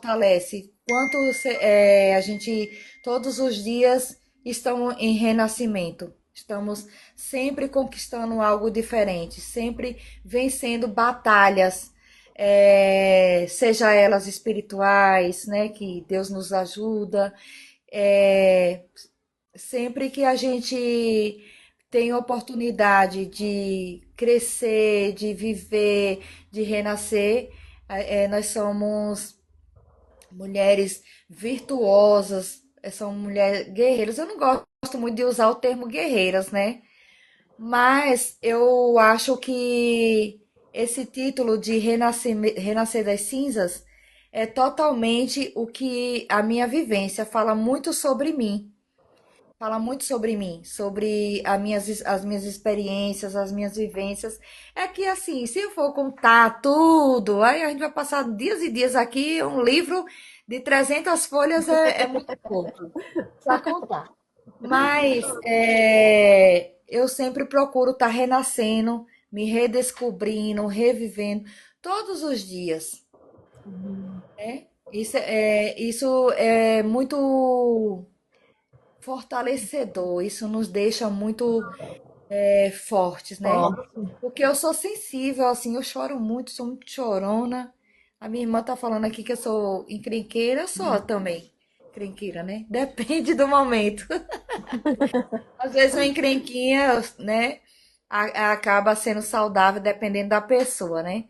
fortalece. A gente, todos os dias, estamos em renascimento. Estamos sempre conquistando algo diferente, sempre vencendo batalhas, seja elas espirituais, né, que Deus nos ajuda. É, sempre que a gente tem oportunidade de crescer, de viver, de renascer, nós somos mulheres virtuosas, são mulheres guerreiras. Eu não gosto muito de usar o termo guerreiras, né? Mas eu acho que esse título de Renascer das Cinzas é totalmente o que a minha vivência fala muito sobre mim. Fala muito sobre mim, sobre as minhas experiências, as minhas vivências. É que, assim, se eu for contar tudo, aí a gente vai passar dias e dias aqui. Um livro de 300 folhas é muito pouco para contar. Mas eu sempre procuro estar renascendo, me redescobrindo, revivendo todos os dias, né? Isso é muito fortalecedor, isso nos deixa muito fortes, né? Ó, Porque eu sou sensível, assim, eu choro muito, sou muito chorona. A minha irmã tá falando aqui que eu sou encrenqueira, eu sou também encrenqueira, né? Depende do momento. Às vezes uma encrenquinha, né, acaba sendo saudável dependendo da pessoa, né?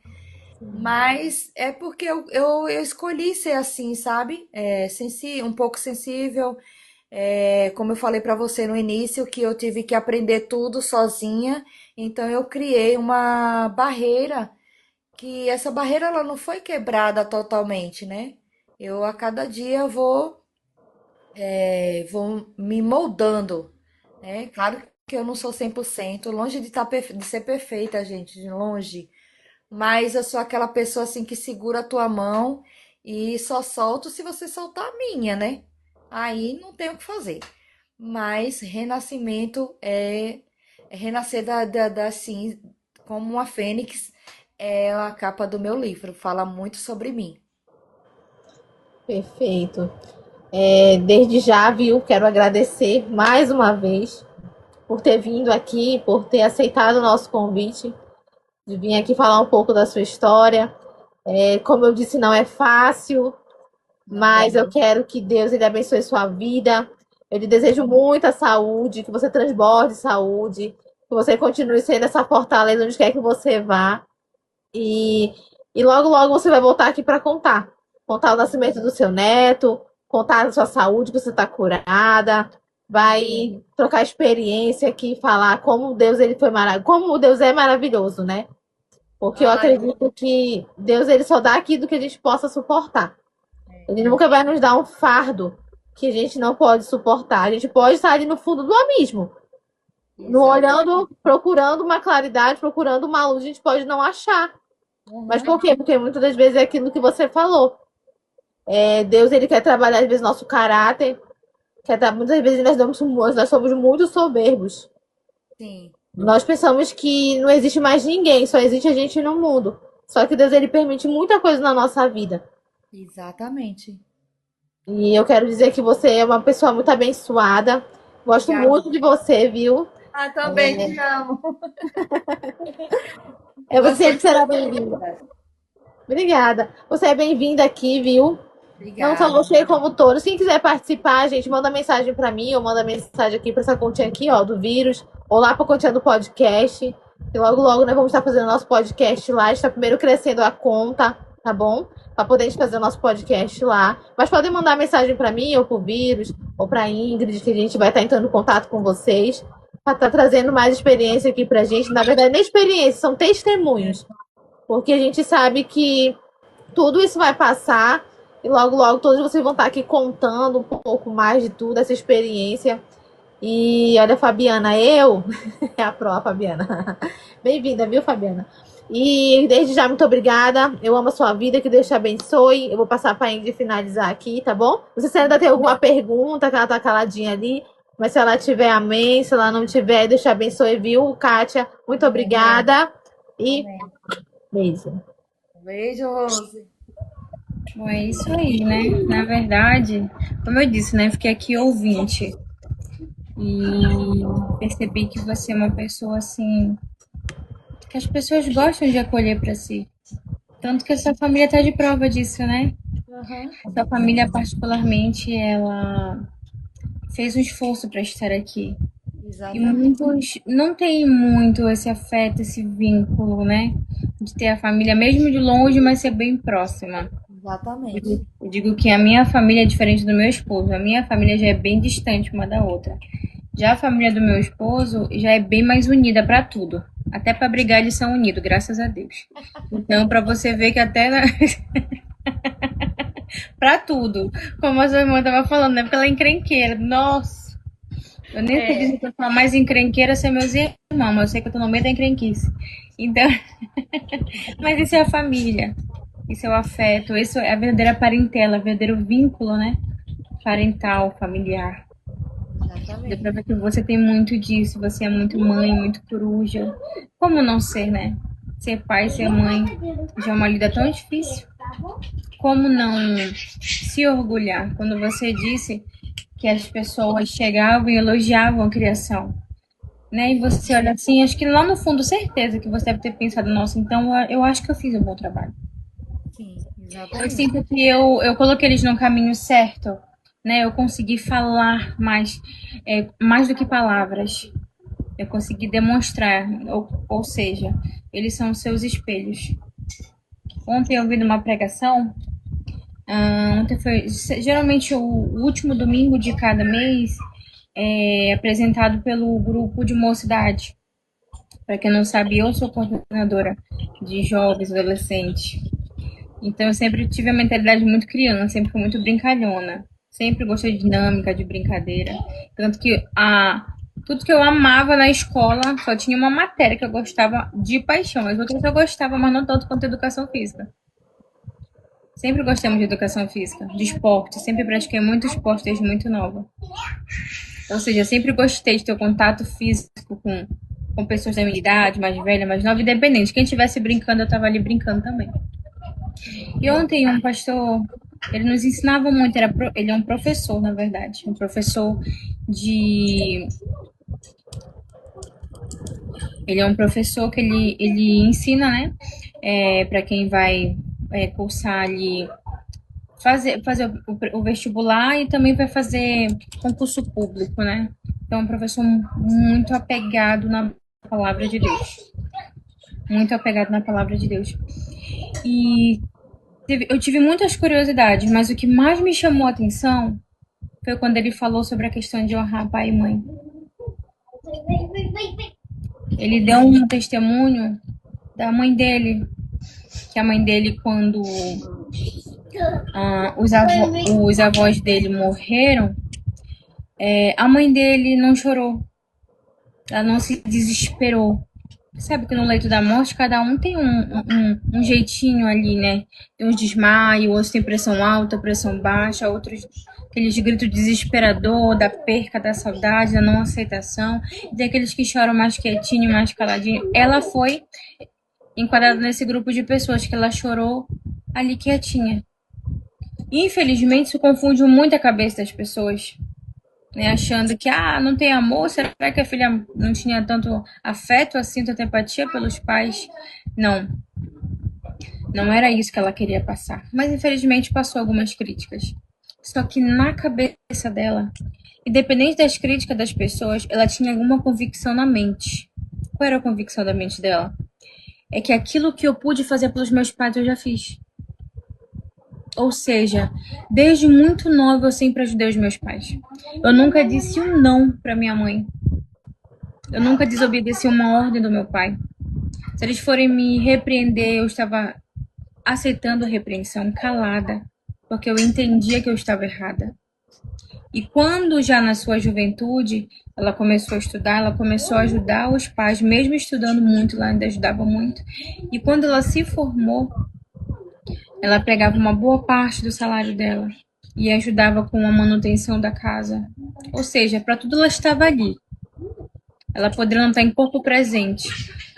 Mas é porque eu escolhi ser assim, sabe? Um pouco sensível. Como eu falei para você no início, que eu tive que aprender tudo sozinha, então eu criei uma barreira, que essa barreira ela não foi quebrada totalmente, né? Eu a cada dia vou me moldando, né? Claro que eu não sou 100% longe de ser perfeita, gente, de longe. Mas eu sou aquela pessoa assim que segura a tua mão e só solto se você soltar a minha, né? Aí não tem o que fazer. Mas renascimento é renascer assim, como uma fênix, é a capa do meu livro. Fala muito sobre mim. perfeito. Desde já, viu, quero agradecer mais uma vez por ter vindo aqui, por ter aceitado o nosso convite, de vir aqui falar um pouco da sua história. Como eu disse, não é fácil, mas Não. eu quero que Deus ele abençoe sua vida. Eu lhe desejo muita saúde, que você transborde saúde, que você continue sendo essa fortaleza onde quer que você vá. E, e logo, logo você vai voltar aqui para contar. Contar o nascimento do seu neto, contar a sua saúde, que você está curada. Vai trocar experiência aqui, falar como Deus ele foi maravilhoso, como Deus é maravilhoso, né? Porque eu Ai, acredito que Deus ele só dá aquilo que a gente possa suportar. Ele nunca vai nos dar um fardo que a gente não pode suportar. A gente pode estar ali no fundo do abismo, no olhando, exatamente. procurando uma claridade, procurando uma luz, a gente pode não achar. Mas Uhum. por quê? Porque muitas das vezes é aquilo que você falou. Deus ele quer trabalhar às vezes nosso caráter, muitas vezes nós somos muito soberbos. Sim, Nós pensamos que não existe mais ninguém, só existe a gente no mundo. Só que Deus ele permite muita coisa na nossa vida. exatamente. E eu quero dizer que você é uma pessoa muito abençoada. Gosto Obrigada. muito de você, viu? Ah, também te amo. Você Você sempre será também. bem-vinda. Obrigada. Você é bem-vinda aqui, viu? Não só Obrigada. você, como todos. Quem quiser participar, gente, manda mensagem pra mim ou manda mensagem aqui pra essa continha aqui, ó, do vírus, ou lá pra continha do podcast. E logo, logo, nós vamos estar fazendo nosso podcast lá. A gente tá primeiro crescendo a conta, tá bom? Pra poder a gente fazer o nosso podcast lá. Mas podem mandar mensagem pra mim, ou pro vírus, ou pra Ingrid, que a gente vai estar entrando em contato com vocês. Pra estar trazendo mais experiência aqui pra gente. Na verdade, nem experiência, são testemunhos. Porque a gente sabe que tudo isso vai passar e logo, logo todos vocês vão estar aqui contando um pouco mais de tudo, essa experiência. E olha, Fabiana, eu. É a pró, Fabiana. Bem-vinda, viu, Fabiana? E desde já, muito obrigada. Eu amo a sua vida, que Deus te abençoe. Eu vou passar para a Ingrid finalizar aqui, tá bom? Não sei se ainda tem alguma pergunta, que ela tá caladinha ali. Mas se ela tiver, amém. Se ela não tiver, Deus te abençoe, viu, Kátia? Muito Amém. obrigada. E Amém. beijo. Beijo, Rose. Bom, é isso aí, né? Na verdade, como eu disse, né? Fiquei aqui ouvinte e percebi que você é uma pessoa assim que as pessoas gostam de acolher para si. Tanto que a sua família está de prova disso, né? Uhum. A sua família, particularmente, ela fez um esforço para estar aqui. E Exatamente. muitos não têm muito esse afeto, esse vínculo, né? De ter a família, mesmo de longe, mas ser bem próxima. Exatamente. Eu digo que a minha família é diferente do meu esposo. A minha família já é bem distante uma da outra. Já a família do meu esposo já é bem mais unida para tudo. Até para brigar eles são unidos, graças a Deus. Então, para você ver que até para tudo, como a sua irmã tava falando, né? Porque ela é encrenqueira. Nossa, eu nem sei dizer É, que eu sou a mais encrenqueira sem meus irmãos, mas eu sei que eu tô no meio da encrenquice. Então, mas isso é a família. Isso é o afeto, isso é a verdadeira parentela, o verdadeiro vínculo, né? Parental, familiar. Deu pra exatamente. ver que você tem muito disso, você é muito mãe, muito coruja. Como não ser, né? Ser pai, ser mãe, já é uma lida tão difícil. Como não se orgulhar quando você disse que as pessoas chegavam e elogiavam a criação, né? E você olha assim, acho que lá no fundo, certeza que você deve ter pensado, nossa, então eu acho que eu fiz um bom trabalho. Sim, Eu exatamente. sinto que eu coloquei eles no caminho certo, né? Eu consegui falar mais, mais do que palavras. Eu consegui demonstrar, ou seja, eles são seus espelhos. Ontem eu vi numa pregação, ontem foi geralmente o último domingo de cada mês, é apresentado pelo grupo de mocidade. Para quem não sabe, eu sou coordenadora de jovens, adolescentes. Então eu sempre tive a mentalidade muito criança, sempre fui muito brincalhona. Sempre gostei de dinâmica, de brincadeira. Tanto que tudo que eu amava na escola, só tinha uma matéria que eu gostava de paixão. As outras eu gostava, mas não tanto quanto educação física. Sempre gostamos de educação física, de esporte. Sempre pratiquei muito esporte desde muito nova. Ou seja, sempre gostei de ter o contato físico com pessoas da minha idade, mais velha, mais nova, independente. Quem estivesse brincando, eu estava ali brincando também. E ontem um pastor, ele nos ensinava muito, ele é um professor, na verdade, um professor de... Ele é um professor que ele ensina, né, para quem vai cursar ali, fazer o vestibular e também vai fazer concurso público, né? Então, é um professor muito apegado na palavra de Deus. Muito apegado na palavra de Deus. E eu tive muitas curiosidades, mas o que mais me chamou a atenção foi quando ele falou sobre a questão de honrar pai e mãe. Ele deu um testemunho da mãe dele, que a mãe dele, quando os avós dele morreram, a mãe dele não chorou, ela não se desesperou. Sabe que no leito da morte cada um tem um jeitinho ali, né? Tem uns desmaios, outros tem pressão alta, pressão baixa, outros aqueles gritos desesperador da perca, da saudade, da não aceitação. E tem aqueles que choram mais quietinho, mais caladinho. Ela foi enquadrada nesse grupo de pessoas que ela chorou ali quietinha. Infelizmente, isso confunde muito a cabeça das pessoas, né, achando que não tem amor, será que a filha não tinha tanto afeto assim, tanta empatia pelos pais? Não, não era isso que ela queria passar. Mas infelizmente passou algumas críticas. Só que na cabeça dela, independente das críticas das pessoas, ela tinha alguma convicção na mente. Qual era a convicção da mente dela? É que aquilo que eu pude fazer pelos meus pais eu já fiz. Ou seja, desde muito nova eu sempre ajudei os meus pais. Eu nunca disse um não para minha mãe. Eu nunca desobedeci uma ordem do meu pai. Se eles forem me repreender, eu estava aceitando a repreensão calada, porque eu entendia que eu estava errada. E quando já na sua juventude ela começou a estudar, ela começou a ajudar os pais, mesmo estudando muito, ela ainda ajudava muito. E quando ela se formou, ela pegava uma boa parte do salário dela e ajudava com a manutenção da casa. Ou seja, para tudo ela estava ali. Ela poderia não estar em corpo presente,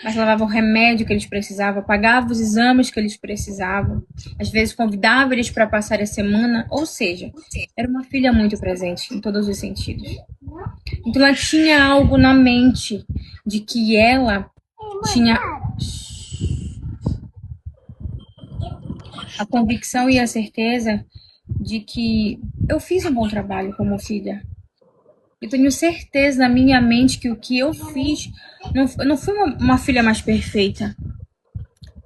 mas levava o remédio que eles precisavam, pagava os exames que eles precisavam, às vezes convidava eles para passar a semana, ou seja, era uma filha muito presente em todos os sentidos. Então ela tinha algo na mente de que ela tinha a convicção e a certeza de que eu fiz um bom trabalho como filha. Eu tenho certeza na minha mente que o que eu fiz não foi uma filha mais perfeita,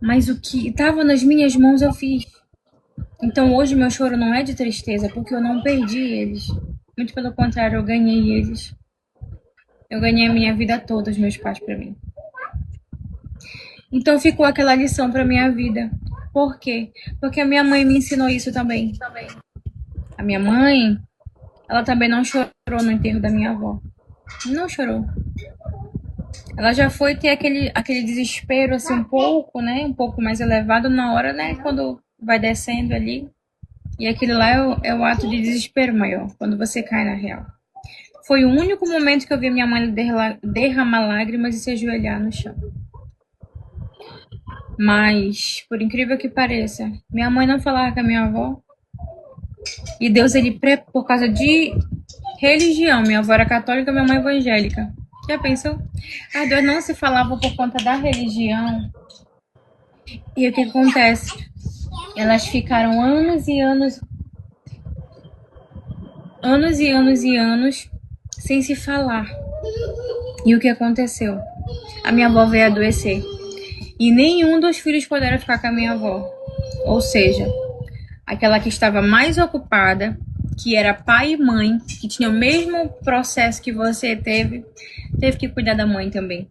mas o que estava nas minhas mãos eu fiz. Então hoje meu choro não é de tristeza, porque eu não perdi eles. Muito pelo contrário, eu ganhei eles. Eu ganhei a minha vida toda, os meus pais para mim. Então ficou aquela lição para minha vida. Por quê? Porque a minha mãe me ensinou isso também. A minha mãe, ela também não chorou no enterro da minha avó. Não chorou. Ela já foi ter aquele desespero, assim, um pouco, né? Um pouco mais elevado na hora, né? Quando vai descendo ali. E aquele lá é o ato de desespero maior, quando você cai na real. Foi o único momento que eu vi minha mãe derramar lágrimas e se ajoelhar no chão. Mas, por incrível que pareça, minha mãe não falava com a minha avó. E Deus, por causa de religião, minha avó era católica, minha mãe evangélica. Já pensou? Deus não se falava por conta da religião. E o que acontece? Elas ficaram anos e anos sem se falar. E o que aconteceu? A minha avó veio adoecer. E nenhum dos filhos puderam ficar com a minha avó. Ou seja, aquela que estava mais ocupada, que era pai e mãe, que tinha o mesmo processo que você teve que cuidar da mãe também.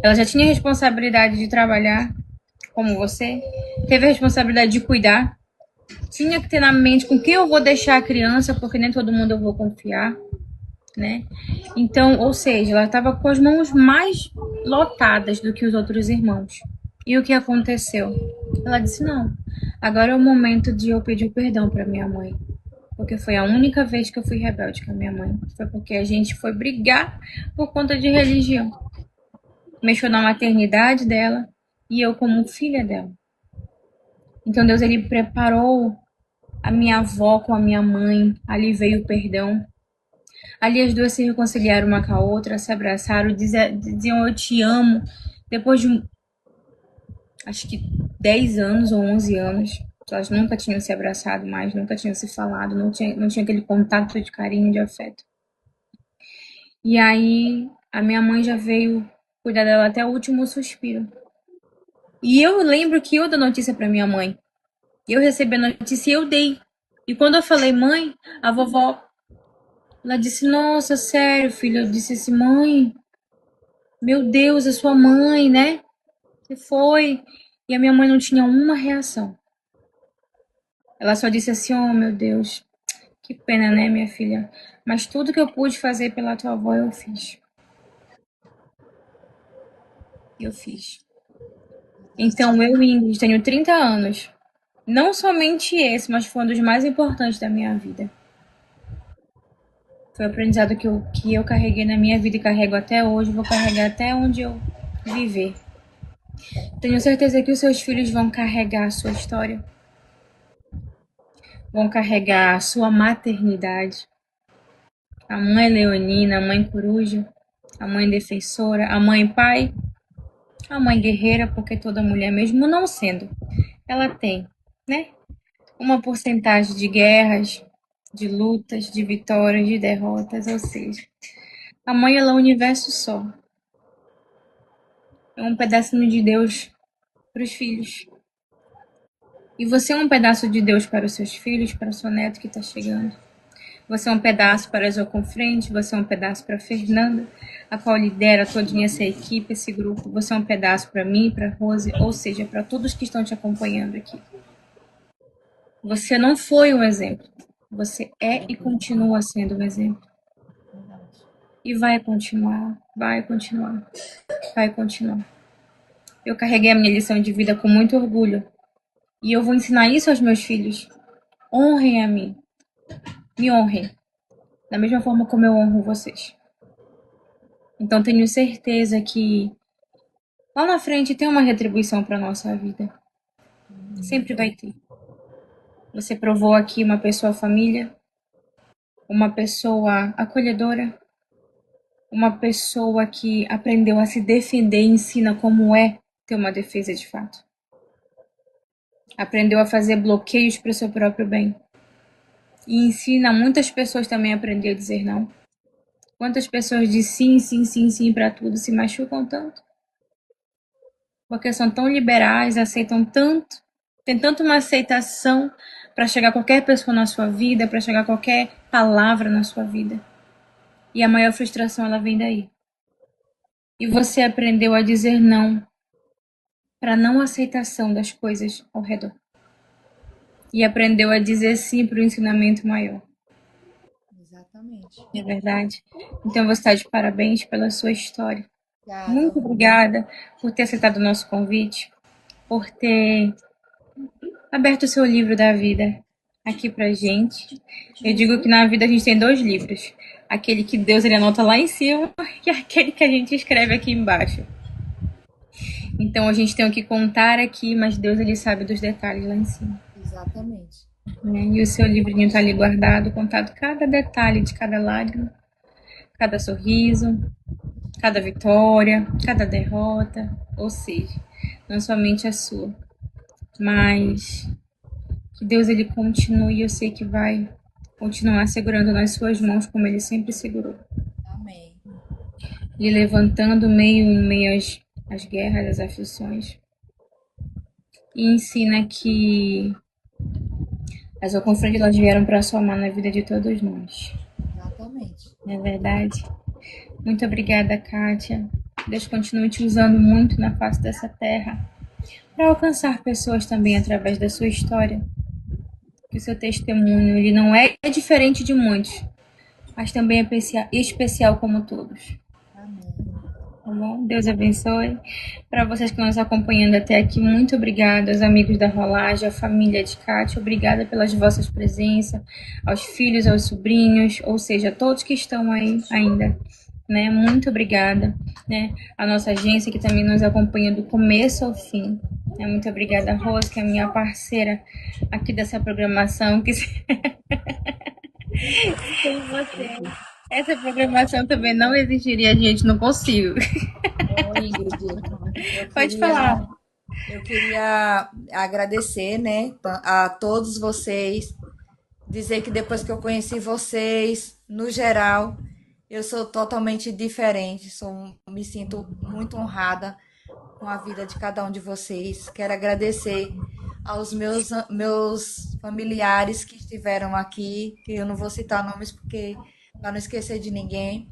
Ela já tinha responsabilidade de trabalhar, como você, teve a responsabilidade de cuidar, tinha que ter na mente com quem eu vou deixar a criança, porque nem todo mundo eu vou confiar, né? Então, ou seja, ela estava com as mãos mais lotadas do que os outros irmãos. E o que aconteceu? Ela disse, não, agora é o momento de eu pedir perdão para minha mãe. Porque foi a única vez que eu fui rebelde com a minha mãe. Foi porque a gente foi brigar por conta de religião. Mexeu na maternidade dela e eu como filha dela. Então Deus, ele preparou a minha avó com a minha mãe. Ali veio o perdão. Ali as duas se reconciliaram uma com a outra, se abraçaram, diziam eu te amo. Depois de, acho que 10 anos ou 11 anos, elas nunca tinham se abraçado mais, nunca tinham se falado, não tinha aquele contato de carinho, de afeto. E aí a minha mãe já veio cuidar dela até o último suspiro. E eu lembro que eu dei notícia para minha mãe. Eu recebi a notícia e eu dei. E quando eu falei, mãe, a vovó, ela disse, nossa, sério, filho. Eu disse assim, mãe, meu Deus, é sua mãe, né? Você foi. E a minha mãe não tinha uma reação. Ela só disse assim, oh, meu Deus, que pena, né, minha filha? Mas tudo que eu pude fazer pela tua avó, eu fiz. Eu fiz. Então, eu, Ingrid, tenho 30 anos. Não somente esse, mas foi um dos mais importantes da minha vida. Foi o aprendizado que eu carreguei na minha vida e carrego até hoje. Vou carregar até onde eu viver. Tenho certeza que os seus filhos vão carregar a sua história. Vão carregar a sua maternidade. A mãe leonina, a mãe coruja, a mãe defensora, a mãe pai, a mãe guerreira, porque toda mulher, mesmo não sendo, ela tem, né? Uma porcentagem de guerras, de lutas, de vitórias, de derrotas, ou seja, a mãe ela é um universo só. É um pedacinho de Deus para os filhos. E você é um pedaço de Deus para os seus filhos, para o seu neto que está chegando. Você é um pedaço para a Jocofrente, você é um pedaço para a Fernanda, a qual lidera toda essa equipe, esse grupo. Você é um pedaço para mim, para a Rose, ou seja, para todos que estão te acompanhando aqui. Você não foi um exemplo. Você é e continua sendo um exemplo. E vai continuar, vai continuar, vai continuar. Eu carreguei a minha lição de vida com muito orgulho. E eu vou ensinar isso aos meus filhos. Honrem a mim. Me honrem. Da mesma forma como eu honro vocês. Então tenho certeza que lá na frente tem uma retribuição para nossa vida. Sempre vai ter. Você provou aqui uma pessoa família, uma pessoa acolhedora, uma pessoa que aprendeu a se defender e ensina como é ter uma defesa de fato. Aprendeu a fazer bloqueios para o seu próprio bem. E ensina muitas pessoas também a aprender a dizer não. Quantas pessoas dizem sim, sim, sim, sim para tudo se machucam tanto? Porque são tão liberais, aceitam tanto, tem tanto uma aceitação para chegar a qualquer pessoa na sua vida, para chegar a qualquer palavra na sua vida. E a maior frustração ela vem daí. E você aprendeu a dizer não para não aceitação das coisas ao redor. E aprendeu a dizer sim para o ensinamento maior. Exatamente. É verdade? Então você está de parabéns pela sua história. Obrigada, Muito Rô. obrigada por ter aceitado o nosso convite, por ter aberto o seu livro da vida aqui pra gente. Eu digo que na vida a gente tem dois livros. Aquele que Deus ele anota lá em cima e aquele que a gente escreve aqui embaixo. Então a gente tem o que contar aqui, mas Deus ele sabe dos detalhes lá em cima. Exatamente. Né? E o seu livrinho está ali guardado, contado cada detalhe de cada lágrima, cada sorriso, cada vitória, cada derrota, ou seja, não somente a sua, mas que Deus ele continue, eu sei que vai continuar segurando nas suas mãos como ele sempre segurou, Amém. lhe levantando meio às guerras, às aflições, e ensina que as confrontos elas vieram para somar na vida de todos nós. Exatamente. Não é verdade? Muito obrigada, Kátia. Deus continue te usando muito na face dessa terra para alcançar pessoas também através da sua história. Que o seu testemunho ele não é diferente de muitos, mas também é especial como todos. Amém. Tá bom? Deus abençoe. Para vocês que estão nos acompanhando até aqui, muito obrigada. Aos amigos da Rolagem, à família de Kátia, obrigada pelas vossas presenças, aos filhos, aos sobrinhos, ou seja, a todos que estão aí ainda. Né? Muito obrigada. Né? A nossa agência que também nos acompanha do começo ao fim. Né? Muito obrigada, Rose, que é a minha parceira aqui dessa programação. Que sem você, essa programação também não existiria, gente, não consigo. Ô, Ingrid, eu Pode queria, falar. eu queria agradecer, né, a todos vocês, dizer que depois que eu conheci vocês, no geral, eu sou totalmente diferente, me sinto muito honrada com a vida de cada um de vocês. Quero agradecer aos meus familiares que estiveram aqui, que eu não vou citar nomes porque para não esquecer de ninguém.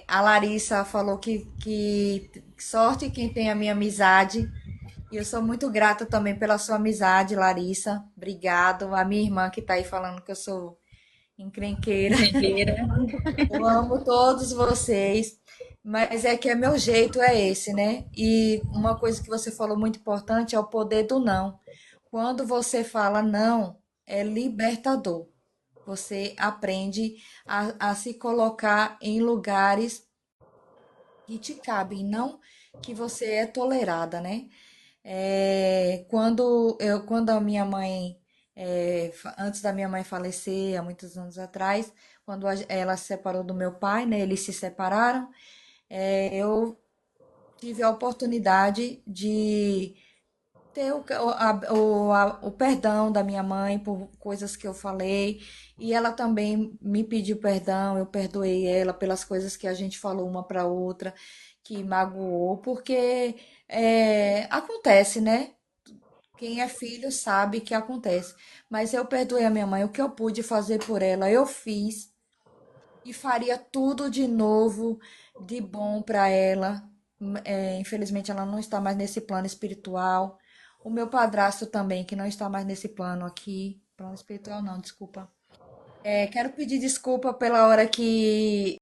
A Larissa falou que sorte quem tem a minha amizade. E eu sou muito grata também pela sua amizade, Larissa. Obrigado. A minha irmã que está aí falando que eu sou encrenqueira. Brincadeira. Eu amo todos vocês, mas é que é meu jeito é esse, né? E uma coisa que você falou muito importante é o poder do não. Quando você fala não, é libertador. Você aprende a se colocar em lugares que te cabem, não que você é tolerada, né? Quando a minha mãe, antes da minha mãe falecer, há muitos anos atrás, quando ela se separou do meu pai, né? Eles se separaram. Eu tive a oportunidade de ter o perdão da minha mãe por coisas que eu falei, e ela também me pediu perdão, eu perdoei ela pelas coisas que a gente falou uma para outra, que magoou, porque acontece, né? Quem é filho sabe que acontece. Mas eu perdoei a minha mãe, o que eu pude fazer por ela, eu fiz e faria tudo de novo, de bom para ela. Infelizmente, ela não está mais nesse plano espiritual. O meu padrasto também, que não está mais nesse plano aqui. Plano espiritual, não, desculpa. Quero pedir desculpa pela hora que